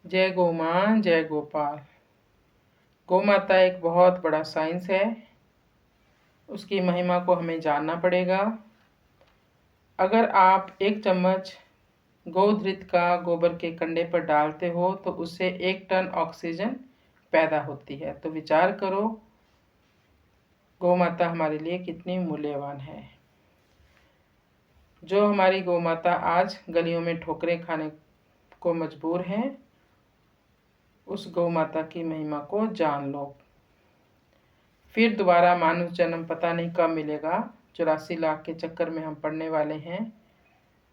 जय गौ माँ जय गोपाल। गौ माता एक बहुत बड़ा साइंस है, उसकी महिमा को हमें जानना पड़ेगा। अगर आप 1 चम्मच गोघृत का गोबर के कंडे पर डालते हो तो उससे 1 टन ऑक्सीजन पैदा होती है। तो विचार करो गौ माता हमारे लिए कितनी मूल्यवान है। जो हमारी गौ माता आज गलियों में ठोकरें खाने को मजबूर हैं, उस गौ माता की महिमा को जान लो। फिर दोबारा मानव जन्म पता नहीं कब मिलेगा। 84 लाख के चक्कर में हम पड़ने वाले हैं,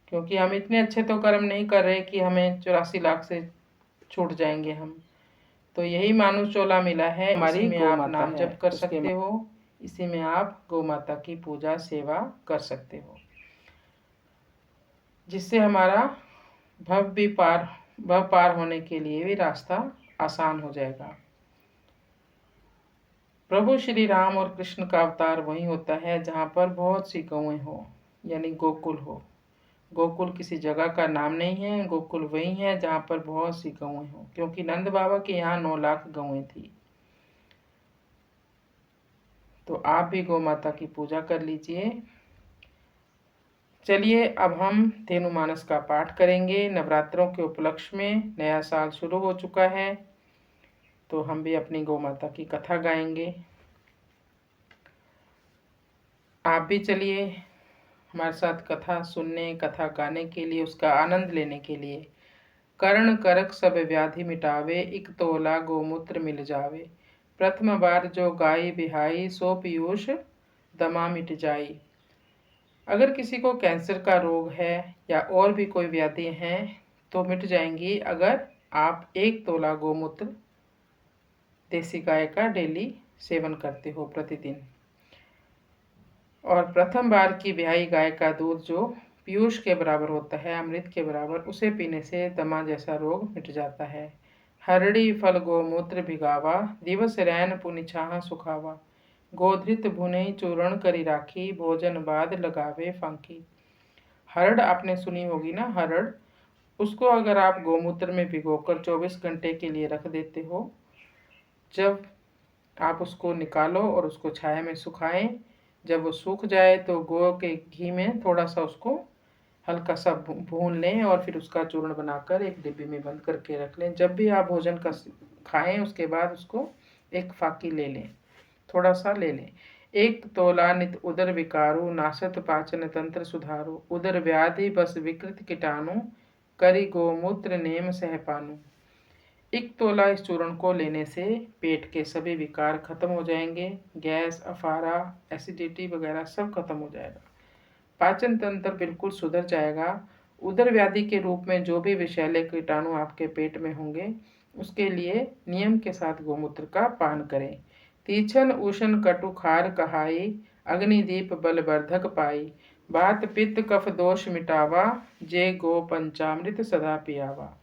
क्योंकि हम इतने अच्छे तो कर्म नहीं कर रहे कि हमें 84 लाख से छूट जाएंगे हम। तो यही मानुष चोला मिला है, इसी में आप नाम जप कर सकते हो, इसी में आप गौ माता की पूजा सेवा कर सकते हो, जिससे हमारा भव पार होने के लिए भी रास्ता आसान हो जाएगा। प्रभु श्री राम और कृष्ण का अवतार वही होता है जहाँ पर बहुत सी गौएं हो, यानी गोकुल हो। गोकुल किसी जगह का नाम नहीं है, गोकुल वही है जहाँ पर बहुत सी गौएं हो, क्योंकि नंद बाबा के यहाँ 9 लाख गौएं थी। तो आप भी गौ माता की पूजा कर लीजिए। चलिए अब हम धेनुमानस का पाठ करेंगे। नवरात्रों के उपलक्ष्य में नया साल शुरू हो चुका है, तो हम भी अपनी गौ माता की कथा गाएंगे। आप भी चलिए हमारे साथ कथा सुनने, कथा गाने के लिए, उसका आनंद लेने के लिए। कर्ण करक सब व्याधि मिटावे, इक तोला गोमूत्र मिल जावे। प्रथम बार जो गाय बिहाई, सो पीयूष दमा मिट जाई। अगर किसी को कैंसर का रोग है या और भी कोई व्याधि हैं तो मिट जाएंगी, अगर आप 1 तोला गोमूत्र देसी गाय का डेली सेवन करते हो प्रतिदिन। और प्रथम बार की ब्याई गाय का दूध जो पीयूष के बराबर होता है, अमृत के बराबर, उसे पीने से दमा जैसा रोग मिट जाता है। हरड़ी फल गोमूत्र भिगावा, दिवस रैन पुनि छाह सुखावा। गोधृत भुने चूर्ण करी राखी, भोजन बाद लगावे फांकी। हरड़ आपने सुनी होगी ना, हरड़। उसको अगर आप गोमूत्र में भिगोकर 24 घंटे के लिए रख देते हो, जब आप उसको निकालो और उसको छाया में सुखाएं, जब वो सूख जाए तो गौ के घी में थोड़ा सा उसको हल्का सा भून लें और फिर उसका चूर्ण बनाकर एक डिब्बी में बंद करके रख लें। जब भी आप भोजन का खाएं उसके बाद उसको एक फाकी ले लें, थोड़ा सा ले लें। 1 तोला नित उदर विकारु, नासत पाचन तंत्र सुधारु। उदर व्याधि बस विकृत कीटाणु, करी गोमूत्र नेम सहपानु। 1 तोला इस चूर्ण को लेने से पेट के सभी विकार खत्म हो जाएंगे। गैस, अफारा, एसिडिटी वगैरह सब खत्म हो जाएगा। पाचन तंत्र बिल्कुल सुधर जाएगा। उदर व्याधि के रूप में जो भी विषैले कीटाणु आपके पेट में होंगे, उसके लिए नियम के साथ गोमूत्र का पान करें। तीछन उष्ण कटु खार कहाई, अग्निदीप बलवर्धक पाई। बात पित्त कफ दोष मिटावा, जे गो पंचामृत सदा पियावा।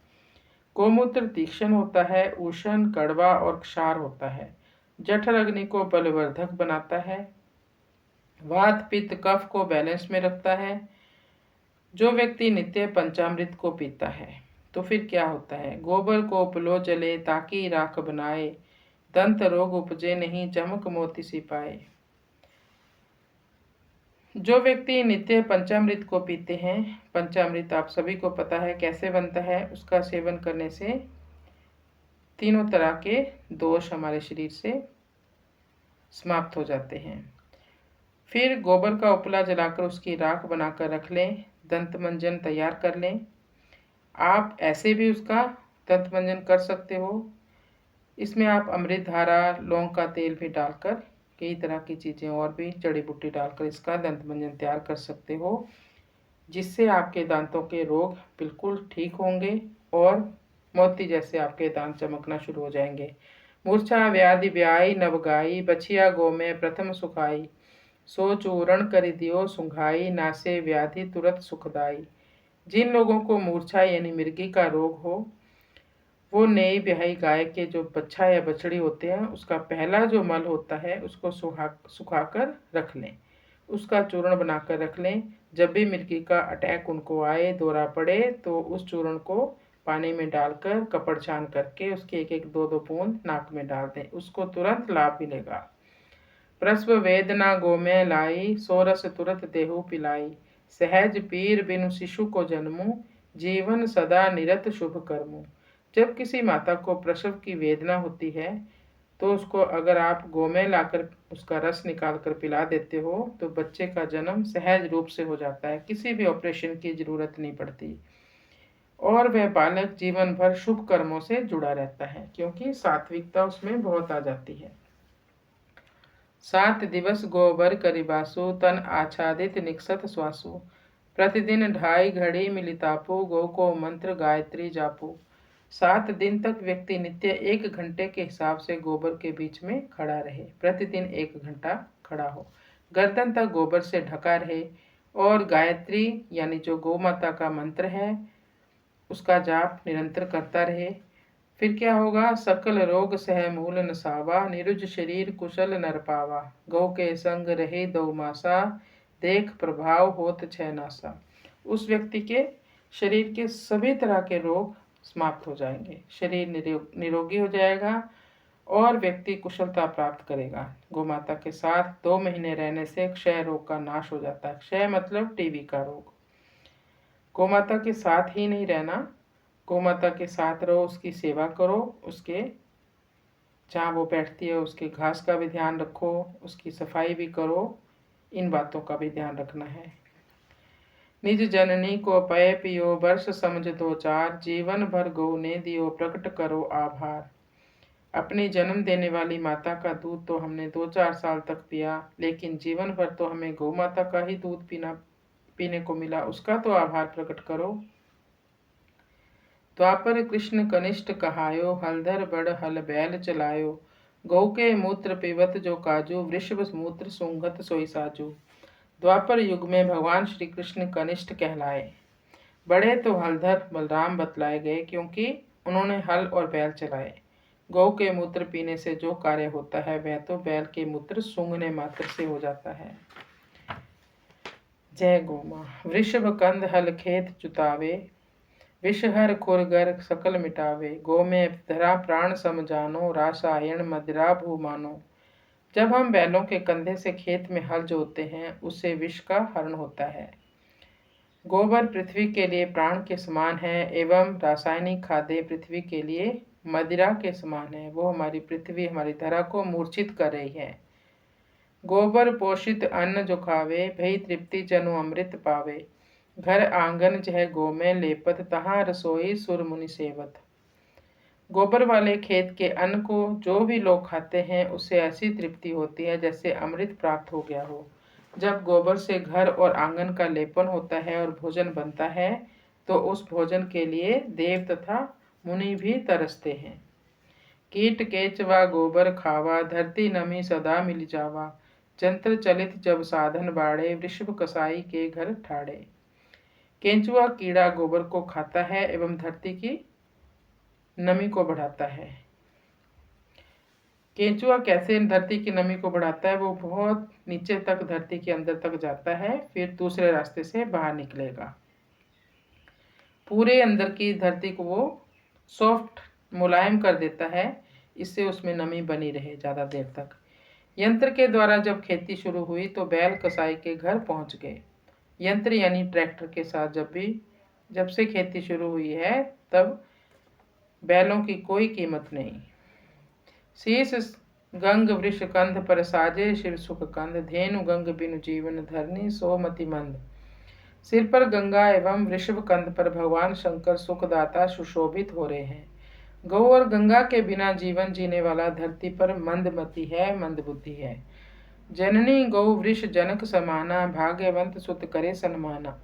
गोमूत्र तीक्ष्ण होता है, उष्ण, कड़वा और क्षार होता है। जठर अग्नि को बलवर्धक बनाता है, वात पित्त कफ को बैलेंस में रखता है। जो व्यक्ति नित्य पंचामृत को पीता है तो फिर क्या होता है, गोबर को पुलो जले ताकि राख बनाए, दंत रोग उपजे नहीं चमक मोती सी पाए। जो व्यक्ति नित्य पंचामृत को पीते हैं, पंचामृत आप सभी को पता है कैसे बनता है, उसका सेवन करने से तीनों तरह के दोष हमारे शरीर से समाप्त हो जाते हैं। फिर गोबर का उपला जलाकर उसकी राख बनाकर रख लें, दंत मंजन तैयार कर लें। आप ऐसे भी उसका दंत मंजन कर सकते हो। इसमें आप अमृत धारा, लौंग का तेल भी डालकर, कई तरह की चीज़ें और भी जड़ी बूटी डालकर इसका दंत मंजन तैयार कर सकते हो, जिससे आपके दांतों के रोग बिल्कुल ठीक होंगे और मोती जैसे आपके दांत चमकना शुरू हो जाएंगे। मूर्छा व्याधि ब्याई नवगाई, बछिया गो में प्रथम सुखाई। सो चूरण कर दियो सुंघाई, नासे व्याधि तुरंत सुखदाई। जिन लोगों को मूर्छा यानी मिर्गी का रोग हो, वो नई ब्याही गाय के जो बच्चा या बछड़ी होते हैं, उसका पहला जो मल होता है उसको सुखाकर रख लें, उसका चूर्ण बनाकर रख लें। जब भी मिर्गी का अटैक उनको आए, दौरा पड़े, तो उस चूर्ण को पानी में डालकर कपड़ छान करके उसके एक एक दो दो बूंद नाक में डाल दें, उसको तुरंत लाभ मिलेगा। प्रसव वेदना गो में लाई, सोरस तुरत देहु पिलाई, सहज पीर बिनु शिशु को जन्मू, जीवन सदा निरत शुभ कर्मू। जब किसी माता को प्रसव की वेदना होती है तो उसको अगर आप गोमें लाकर उसका रस निकाल कर पिला देते हो तो बच्चे का जन्म सहज रूप से हो जाता है, किसी भी ऑपरेशन की जरूरत नहीं पड़ती और वह बालक जीवन भर शुभ कर्मों से जुड़ा रहता है, क्योंकि सात्विकता उसमें बहुत आ जाती है। 7 दिवस गोबर करिबासु, तन आच्छादित निकसत श्वासु, प्रतिदिन 2.5 घड़ी मिलितापो, गौ को मंत्र गायत्री जापो। 7 दिन तक व्यक्ति नित्य 1 घंटे के हिसाब से गोबर के बीच में खड़ा रहे, प्रतिदिन 1 घंटा खड़ा हो, गर्दन तक गोबर से ढका रहे और गायत्री यानी जो गौ माता का मंत्र है उसका जाप निरंतर करता रहे। फिर क्या होगा? सकल रोग सह मूल नसावा, निरुज शरीर कुशल नर पावा, गौ के संग रहे 2 मासा, देख प्रभाव होत 6 नासा। उस व्यक्ति के शरीर के सभी तरह के रोग समाप्त हो जाएंगे, शरीर निरोगी हो जाएगा और व्यक्ति कुशलता प्राप्त करेगा। गौ माता के साथ 2 महीने रहने से क्षय रोग का नाश हो जाता है। क्षय मतलब टीबी का रोग। गौ माता के साथ ही नहीं रहना, गौ माता के साथ रहो, उसकी सेवा करो, उसके जहाँ वो बैठती है उसके घास का भी ध्यान रखो, उसकी सफाई भी करो, इन बातों का भी ध्यान रखना है। निज जननी को पय पियो, वर्ष समझ 2-4, जीवन भर गौ ने दियो, प्रकट करो आभार। अपनी जन्म देने वाली माता का दूध तो हमने 2-4 साल तक पिया, लेकिन जीवन भर तो हमें गौ माता का ही दूध पीने को मिला, उसका तो आभार प्रकट करो। द्वापर कृष्ण कनिष्ठ कहायो, हलधर बड़ हल बैल चलायो, गौ के मूत्र पीवत जो काजू, वृषभ मूत्र सूंघत सोई साजू। द्वापर युग में भगवान श्री कृष्ण कनिष्ठ कहलाए। बड़े तो हलधर बलराम बतलाए गए, क्योंकि उन्होंने हल और बैल चलाए। गौ के मूत्र पीने से जो कार्य होता है वह तो बैल के मूत्र सूंघने मात्र से हो जाता है। जय गौ माँ। वृषभ कंद हल खेत जुतावे, विषहर खुरगर सकल मिटावे, गौ में धरा प्राण सम जानो, रासायन मदिरा भू मानो। जब हम बैलों के कंधे से खेत में हल जोतते हैं उससे विष का हरण होता है। गोबर पृथ्वी के लिए प्राण के समान है एवं रासायनिक खाद्य पृथ्वी के लिए मदिरा के समान है। वो हमारी पृथ्वी, हमारी धरा को मूर्छित कर रही है। गोबर पोषित अन्न जो खावे, भई तृप्ति जनु अमृत पावे, घर आंगन जह गो में लेपत, तहाँ रसोई सुर मुनि सेवत। गोबर वाले खेत के अन्न को जो भी लोग खाते हैं उससे ऐसी तृप्ति होती है जैसे अमृत प्राप्त हो गया हो। जब गोबर से घर और आंगन का लेपन होता है और भोजन बनता है तो उस भोजन के लिए देव तथा मुनि भी तरसते हैं। कीट केचवा गोबर खावा, धरती नमी सदा मिल जावा, जंत्र चलित जब साधन बाड़े, वृषभ कसाई के घर ठाड़े। केंचुआ कीड़ा गोबर को खाता है एवं धरती की नमी को बढ़ाता है। केंचुआ कैसे धरती की नमी को बढ़ाता है? वो बहुत नीचे तक धरती के अंदर तक जाता है, फिर दूसरे रास्ते से बाहर निकलेगा। पूरे अंदर की धरती को वो सॉफ्ट मुलायम कर देता है, इससे उसमें नमी बनी रहे ज़्यादा देर तक। यंत्र के द्वारा जब खेती शुरू हुई तो बैल कसाई के घर पहुंच गए। यंत्र यानी ट्रैक्टर के साथ जब से खेती शुरू हुई है तब बैलों की कोई कीमत नहीं। शीश गंग वृष कंध पर साजे, शिव सुख कंध, धेनु गंग बिनु जीवन धरनी, सो मति मंद। सिर पर गंगा एवं वृषभ कंध पर भगवान शंकर सुखदाता सुशोभित हो रहे हैं। गौ और गंगा के बिना जीवन जीने वाला धरती पर मंदमति है, मंदबुद्धि है। जननी गौ वृष जनक समाना, भाग्यवंत सुत करे सन्माना।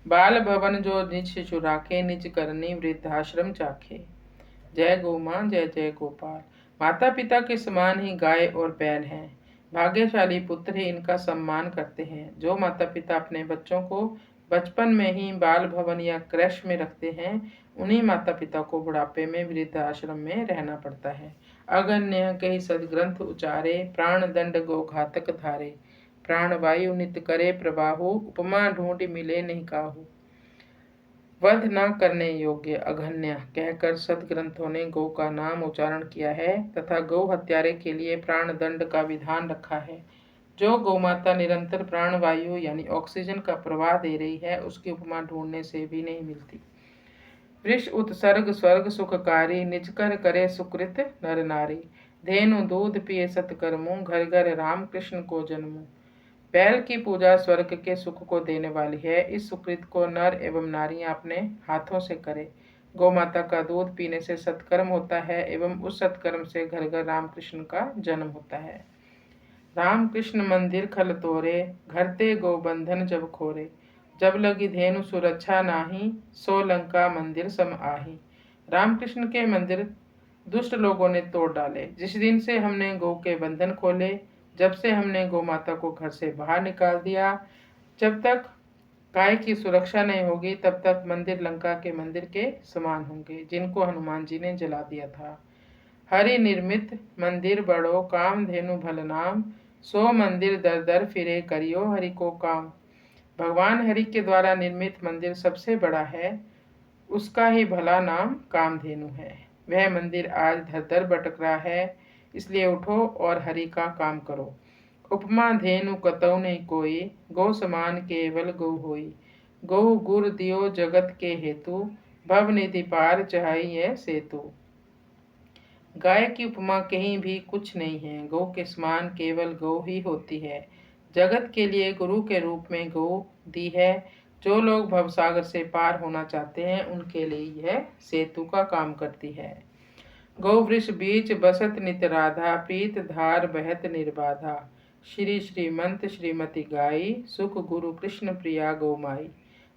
बाल भवन जो निज शिशु राखे, निज करनी वृद्धाश्रम चाखे। जय गौ माँ, जय जय गोपाल। माता पिता के समान ही गाय और बैल हैं। भाग्यशाली पुत्र ही इनका सम्मान करते हैं। जो माता पिता अपने बच्चों को बचपन में ही बाल भवन या क्रैश में रखते हैं उन्हीं माता पिता को बुढ़ापे में वृद्धाश्रम में रहना पड़ता है। अगन्य कही सदग्रंथ उचारे, प्राण दंड गो घातक धारे, प्राण वायु नित करे प्रबाहु, उपमा ढूंढ मिले नहीं काहू। वध न करने योग्य अघन्य कहकर सदग्रंथों ने गौ का नाम उच्चारण किया है तथा गौ हत्यारे के लिए प्राण दंड का विधान रखा है। जो गौमाता निरंतर प्राणवायु यानी ऑक्सीजन का प्रवाह दे रही है उसकी उपमा ढूंढने से भी नहीं मिलती। वृष उत्सर्ग स्वर्ग सुखकारी निजकर करे सुकृत नर नारी। धेनु दूध पिए सतकर्मों घर घर राम कृष्ण को जन्मो। बैल की पूजा स्वर्ग के सुख को देने वाली है। इस सुकृत को नर एवं नारियां अपने हाथों से करें। गौ माता का दूध पीने से सत्कर्म होता है एवं उस सत्कर्म से घर घर रामकृष्ण का जन्म होता है। राम कृष्ण मंदिर खल तोरे घरते गोबंधन जब खोरे। जब लगी धेनु सुरक्षा नाही सो लंका मंदिर सम आही। रामकृष्ण के मंदिर दुष्ट लोगों ने तोड़ डाले। जिस दिन से हमने गौ के बंधन खोले, जब से हमने गौ माता को घर से बाहर निकाल दिया, जब तक गाय की सुरक्षा नहीं होगी तब तक मंदिर लंका के मंदिर के समान होंगे जिनको हनुमान जी ने जला दिया था। हरि निर्मित मंदिर बड़ो काम धेनु भल नाम। सो मंदिर दर दर फिरे करियो हरि को काम। भगवान हरि के द्वारा निर्मित मंदिर सबसे बड़ा है, उसका ही भला नाम कामधेनु है। वह मंदिर आज धर धर भटक रहा है, इसलिए उठो और हरि का काम करो। उपमा धेनु कतौ नहीं कोई गौ समान केवल गौ होई। गौ गुर दियो जगत के हेतु भव निधि पार चढ़ाई सेतु। गाय की उपमा कहीं भी कुछ नहीं है। गौ के समान केवल गौ ही होती है। जगत के लिए गुरु के रूप में गौ दी है। जो लोग भवसागर से पार होना चाहते हैं उनके लिए यह सेतु का काम करती है। गौ वृष बीच बसत नित राधा पीत धार बहत निर्बाधा। श्री श्रीमंत श्रीमती गाई सुख गुरु कृष्ण प्रिया गौ माई।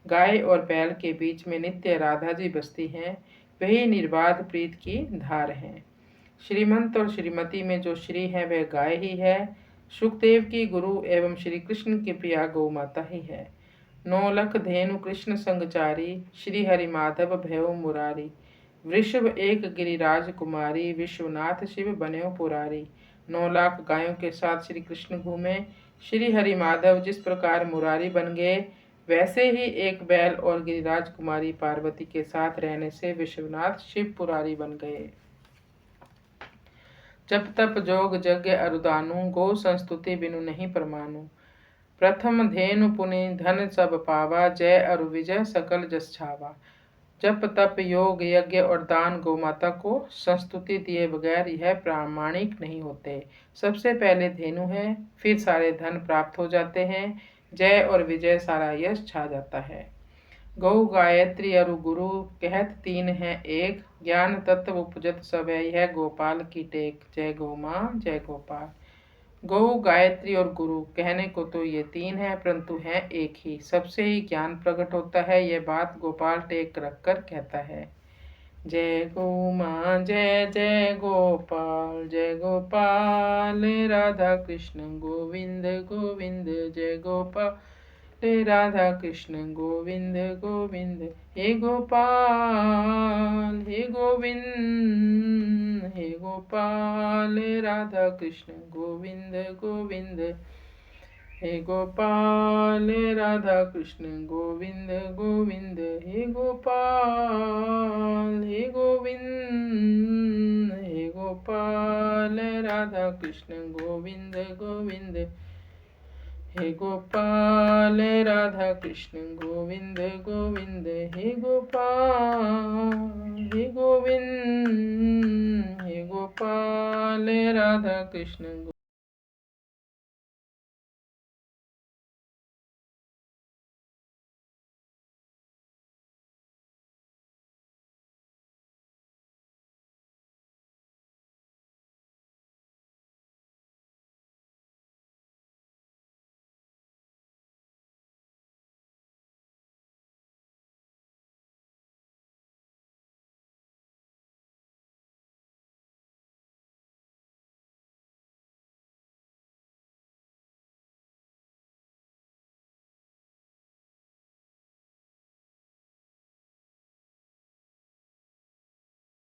गाय और बैल के बीच में नित्य राधा जी बसती हैं, वही निर्बाध प्रीत की धार है। श्रीमंत और श्रीमती में जो श्री है वह गाय ही है। सुखदेव की गुरु एवं श्री कृष्ण की प्रिया गौ माता ही है। नौलख धेनु कृष्ण संगचारी श्री हरि माधव भैव मुरारी। वृषभ एक गिरिराज कुमारी विश्वनाथ शिव बन्यो पुरारी। 9 लाख गायों के साथ श्री कृष्ण घूमे। श्री हरि माधव जिस प्रकार मुरारी बन गए, वैसे ही एक बैल और गिरिराज कुमारी पार्वती के साथ रहने से विश्वनाथ शिव पुरारी बन गए। जप तप जोग यज्ञ अरुदानु गो संस्तुति बिनु नहीं परमानु। प्रथम धेनु पुनि धन सब पावा जय अरु विजय सकल जस छावा। जप तप योग यज्ञ और दान गौ माता को संस्तुति दिए बगैर यह प्रामाणिक नहीं होते। सबसे पहले धेनु है, फिर सारे धन प्राप्त हो जाते हैं, जय और विजय सारा यश छा जाता है। गौ गायत्री अरु गुरु कहत 3 है एक। ज्ञान तत्व उपजत सब है यह गोपाल की टेक। जय गौ माँ जय गोपाल। गौ गायत्री और गुरु कहने को तो ये 3 है परंतु है एक ही। सबसे ही ज्ञान प्रकट होता है, यह बात गोपाल टेक रखकर कहता है। जय गौ माँ जय जय गोपाल जय गोपाल। राधा कृष्ण गोविंद गोविंद जय गोपाल राधा कृष्ण गोविंद गोविंद। हे गोपाल हे गोविंद हे गोपाल राधा कृष्ण गोविंद गोविंद। हे गोपाल राधा कृष्ण गोविंद गोविंद। हे गोपाल हे गोविंद हे गोपाल राधा कृष्ण गोविंद गोविंद। हे गोपाल राधा कृष्ण गोविंद गोविंद। हे गोपाल हे गोविंद हे गोपाल राधा कृष्ण